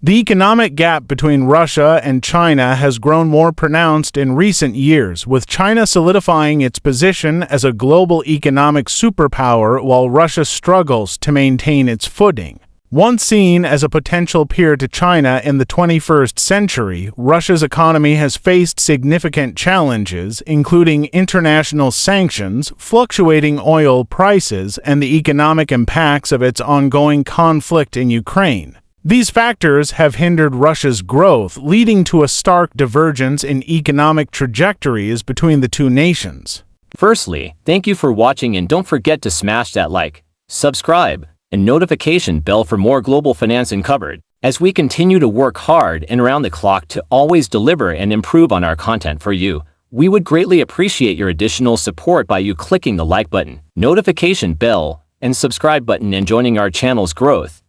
The economic gap between Russia and China has grown more pronounced in recent years, with China solidifying its position as a global economic superpower while Russia struggles to maintain its footing. Once seen as a potential peer to China in the 21st century, Russia's economy has faced significant challenges, including international sanctions, fluctuating oil prices, and the economic impacts of its ongoing conflict in Ukraine. These factors have hindered Russia's growth, leading to a stark divergence in economic trajectories between the two nations. Firstly, thank you for watching, and don't forget to smash that like, subscribe, and notification bell for more global finance uncovered, as we continue to work hard and around the clock to always deliver and improve on our content for you. We would greatly appreciate your additional support by you clicking the like button, notification bell, and subscribe button and joining our channel's growth.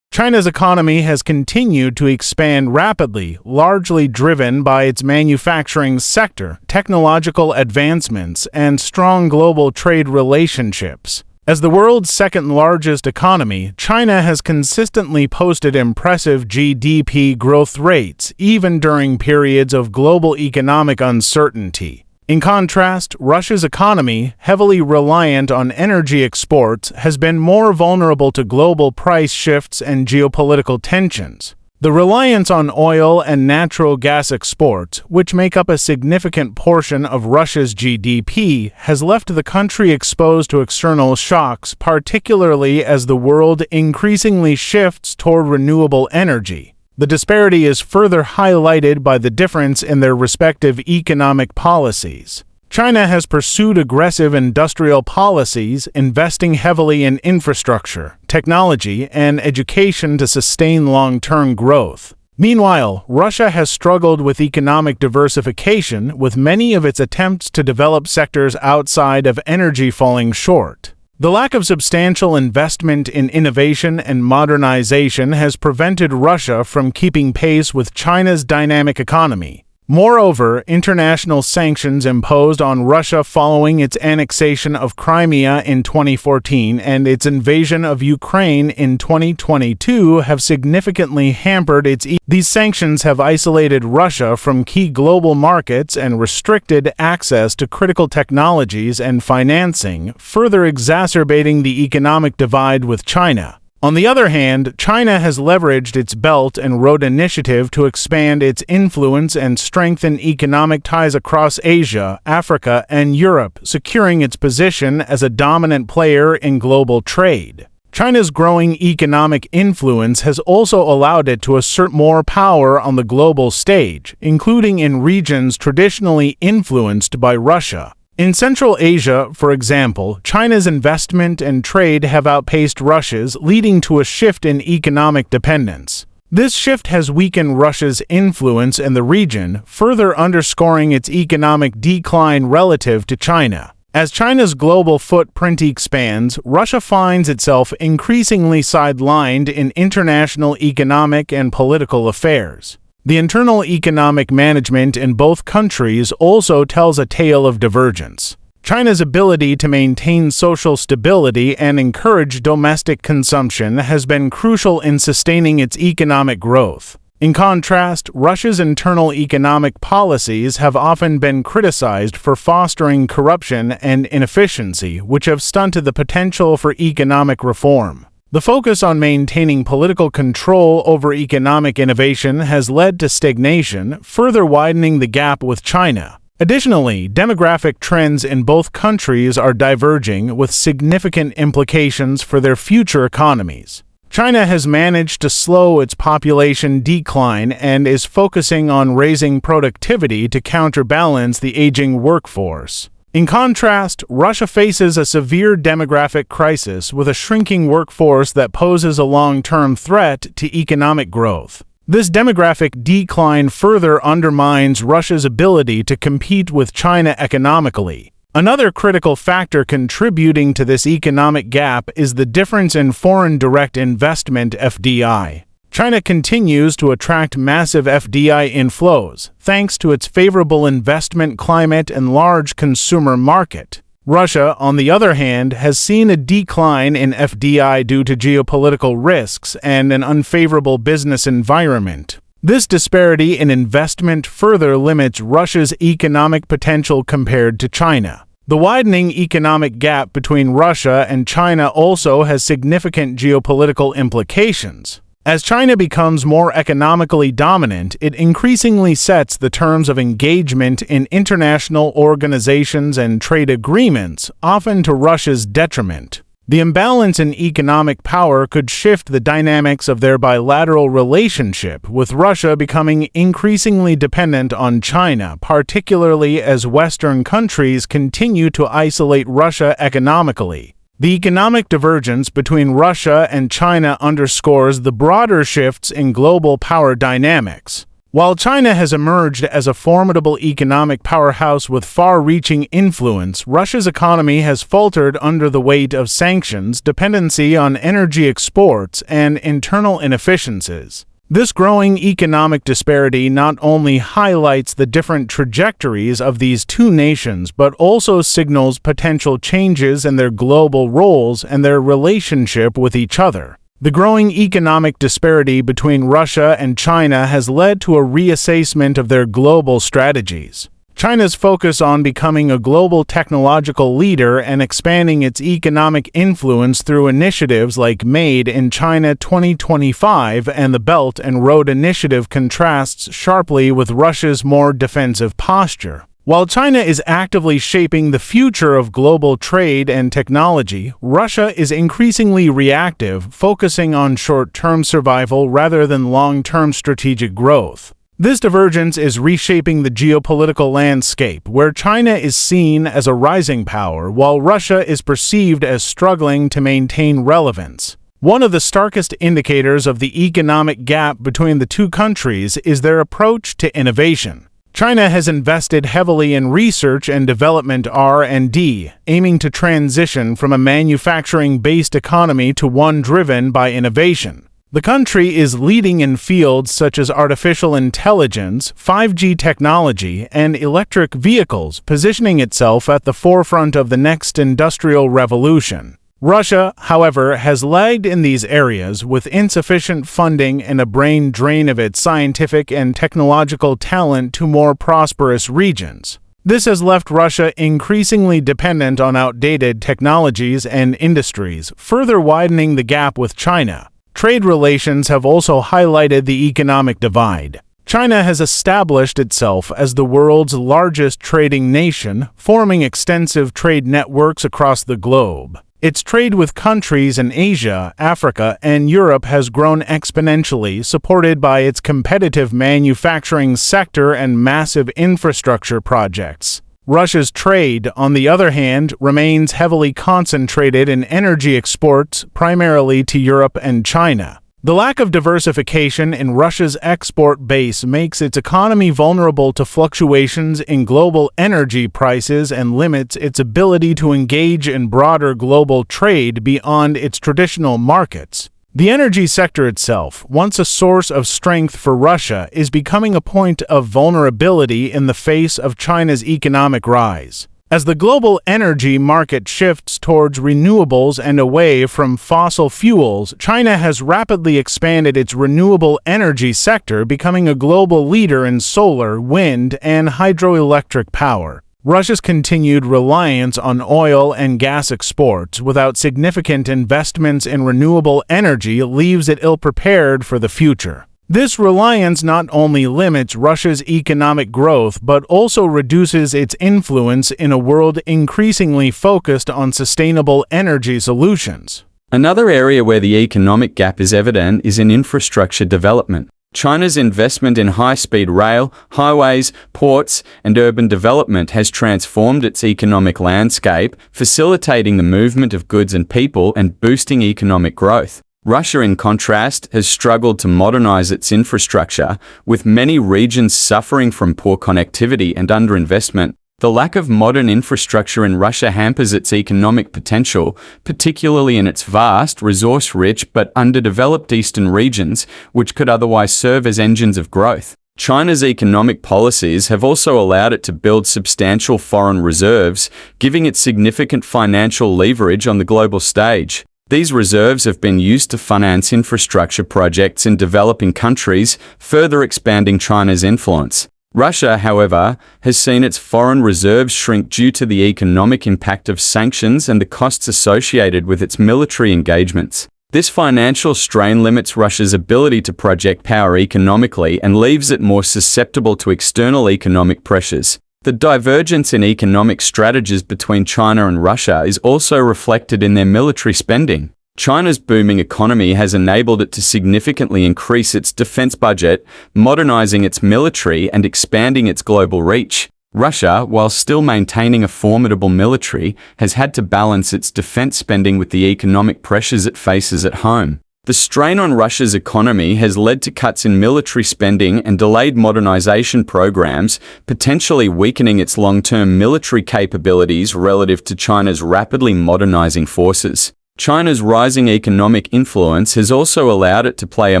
China's economy has continued to expand rapidly, largely driven by its manufacturing sector, technological advancements, and strong global trade relationships. As the world's second-largest economy, China has consistently posted impressive GDP growth rates, even during periods of global economic uncertainty. In contrast, Russia's economy, heavily reliant on energy exports, has been more vulnerable to global price shifts and geopolitical tensions. The reliance on oil and natural gas exports, which make up a significant portion of Russia's GDP, has left the country exposed to external shocks, particularly as the world increasingly shifts toward renewable energy. The disparity is further highlighted by the difference in their respective economic policies. China has pursued aggressive industrial policies, investing heavily in infrastructure, technology, and education to sustain long-term growth. Meanwhile, Russia has struggled with economic diversification, with many of its attempts to develop sectors outside of energy falling short. The lack of substantial investment in innovation and modernization has prevented Russia from keeping pace with China's dynamic economy. Moreover, international sanctions imposed on Russia following its annexation of Crimea in 2014 and its invasion of Ukraine in 2022 have significantly hampered These sanctions have isolated Russia from key global markets and restricted access to critical technologies and financing, further exacerbating the economic divide with China. On the other hand, China has leveraged its Belt and Road Initiative to expand its influence and strengthen economic ties across Asia, Africa, and Europe, securing its position as a dominant player in global trade. China's growing economic influence has also allowed it to assert more power on the global stage, including in regions traditionally influenced by Russia. In Central Asia, for example, China's investment and trade have outpaced Russia's, leading to a shift in economic dependence. This shift has weakened Russia's influence in the region, further underscoring its economic decline relative to China. As China's global footprint expands, Russia finds itself increasingly sidelined in international economic and political affairs. The internal economic management in both countries also tells a tale of divergence. China's ability to maintain social stability and encourage domestic consumption has been crucial in sustaining its economic growth. In contrast, Russia's internal economic policies have often been criticized for fostering corruption and inefficiency, which have stunted the potential for economic reform. The focus on maintaining political control over economic innovation has led to stagnation, further widening the gap with China. Additionally, demographic trends in both countries are diverging, with significant implications for their future economies. China has managed to slow its population decline and is focusing on raising productivity to counterbalance the aging workforce. In contrast, Russia faces a severe demographic crisis with a shrinking workforce that poses a long-term threat to economic growth. This demographic decline further undermines Russia's ability to compete with China economically. Another critical factor contributing to this economic gap is the difference in foreign direct investment (FDI). China continues to attract massive FDI inflows, thanks to its favorable investment climate and large consumer market. Russia, on the other hand, has seen a decline in FDI due to geopolitical risks and an unfavorable business environment. This disparity in investment further limits Russia's economic potential compared to China. The widening economic gap between Russia and China also has significant geopolitical implications. As China becomes more economically dominant, it increasingly sets the terms of engagement in international organizations and trade agreements, often to Russia's detriment. The imbalance in economic power could shift the dynamics of their bilateral relationship, with Russia becoming increasingly dependent on China, particularly as Western countries continue to isolate Russia economically. The economic divergence between Russia and China underscores the broader shifts in global power dynamics. While China has emerged as a formidable economic powerhouse with far-reaching influence, Russia's economy has faltered under the weight of sanctions, dependency on energy exports, and internal inefficiencies. This growing economic disparity not only highlights the different trajectories of these two nations, but also signals potential changes in their global roles and their relationship with each other. The growing economic disparity between Russia and China has led to a reassessment of their global strategies. China's focus on becoming a global technological leader and expanding its economic influence through initiatives like Made in China 2025 and the Belt and Road Initiative contrasts sharply with Russia's more defensive posture. While China is actively shaping the future of global trade and technology, Russia is increasingly reactive, focusing on short-term survival rather than long-term strategic growth. This divergence is reshaping the geopolitical landscape, where China is seen as a rising power, while Russia is perceived as struggling to maintain relevance. One of the starkest indicators of the economic gap between the two countries is their approach to innovation. China has invested heavily in research and development R&D, aiming to transition from a manufacturing-based economy to one driven by innovation. The country is leading in fields such as artificial intelligence, 5G technology, and electric vehicles, positioning itself at the forefront of the next industrial revolution. Russia, however, has lagged in these areas, with insufficient funding and a brain drain of its scientific and technological talent to more prosperous regions. This has left Russia increasingly dependent on outdated technologies and industries, further widening the gap with China. Trade relations have also highlighted the economic divide. China has established itself as the world's largest trading nation, forming extensive trade networks across the globe. Its trade with countries in Asia, Africa, and Europe has grown exponentially, supported by its competitive manufacturing sector and massive infrastructure projects. Russia's trade, on the other hand, remains heavily concentrated in energy exports, primarily to Europe and China. The lack of diversification in Russia's export base makes its economy vulnerable to fluctuations in global energy prices and limits its ability to engage in broader global trade beyond its traditional markets. The energy sector itself, once a source of strength for Russia, is becoming a point of vulnerability in the face of China's economic rise. As the global energy market shifts towards renewables and away from fossil fuels, China has rapidly expanded its renewable energy sector, becoming a global leader in solar, wind, and hydroelectric power. Russia's continued reliance on oil and gas exports without significant investments in renewable energy leaves it ill-prepared for the future. This reliance not only limits Russia's economic growth but also reduces its influence in a world increasingly focused on sustainable energy solutions. Another area where the economic gap is evident is in infrastructure development. China's investment in high-speed rail, highways, ports, and urban development has transformed its economic landscape, facilitating the movement of goods and people and boosting economic growth. Russia, in contrast, has struggled to modernize its infrastructure, with many regions suffering from poor connectivity and underinvestment. The lack of modern infrastructure in Russia hampers its economic potential, particularly in its vast, resource-rich but underdeveloped eastern regions, which could otherwise serve as engines of growth. China's economic policies have also allowed it to build substantial foreign reserves, giving it significant financial leverage on the global stage. These reserves have been used to finance infrastructure projects in developing countries, further expanding China's influence. Russia, however, has seen its foreign reserves shrink due to the economic impact of sanctions and the costs associated with its military engagements. This financial strain limits Russia's ability to project power economically and leaves it more susceptible to external economic pressures. The divergence in economic strategies between China and Russia is also reflected in their military spending. China's booming economy has enabled it to significantly increase its defense budget, modernizing its military and expanding its global reach. Russia, while still maintaining a formidable military, has had to balance its defense spending with the economic pressures it faces at home. The strain on Russia's economy has led to cuts in military spending and delayed modernization programs, potentially weakening its long-term military capabilities relative to China's rapidly modernizing forces. China's rising economic influence has also allowed it to play a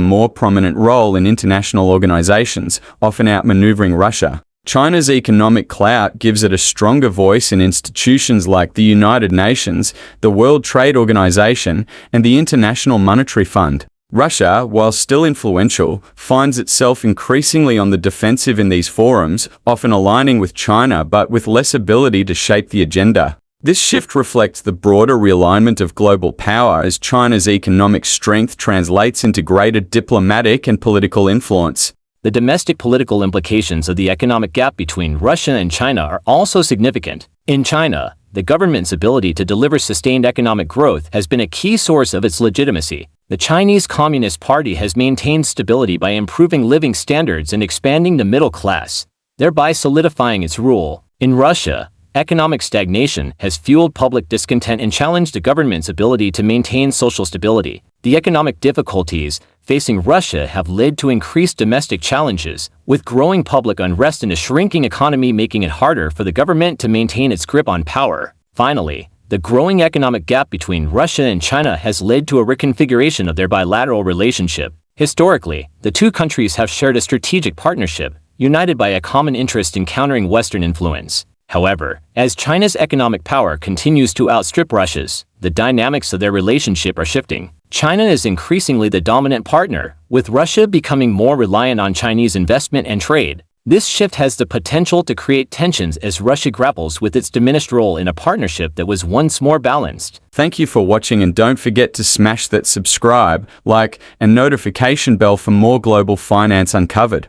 more prominent role in international organizations, often outmaneuvering Russia. China's economic clout gives it a stronger voice in institutions like the United Nations, the World Trade Organization, and the International Monetary Fund. Russia, while still influential, finds itself increasingly on the defensive in these forums, often aligning with China but with less ability to shape the agenda. This shift reflects the broader realignment of global power as China's economic strength translates into greater diplomatic and political influence. The domestic political implications of the economic gap between Russia and China are also significant. In China, the government's ability to deliver sustained economic growth has been a key source of its legitimacy. The Chinese Communist Party has maintained stability by improving living standards and expanding the middle class, thereby solidifying its rule. In Russia, economic stagnation has fueled public discontent and challenged the government's ability to maintain social stability. The economic difficulties facing Russia have led to increased domestic challenges, with growing public unrest and a shrinking economy making it harder for the government to maintain its grip on power. Finally, the growing economic gap between Russia and China has led to a reconfiguration of their bilateral relationship. Historically, the two countries have shared a strategic partnership, united by a common interest in countering Western influence. However, as China's economic power continues to outstrip Russia's, the dynamics of their relationship are shifting. China is increasingly the dominant partner, with Russia becoming more reliant on Chinese investment and trade. This shift has the potential to create tensions as Russia grapples with its diminished role in a partnership that was once more balanced. Thank you for watching, and don't forget to smash that subscribe, like, and notification bell for more global finance uncovered.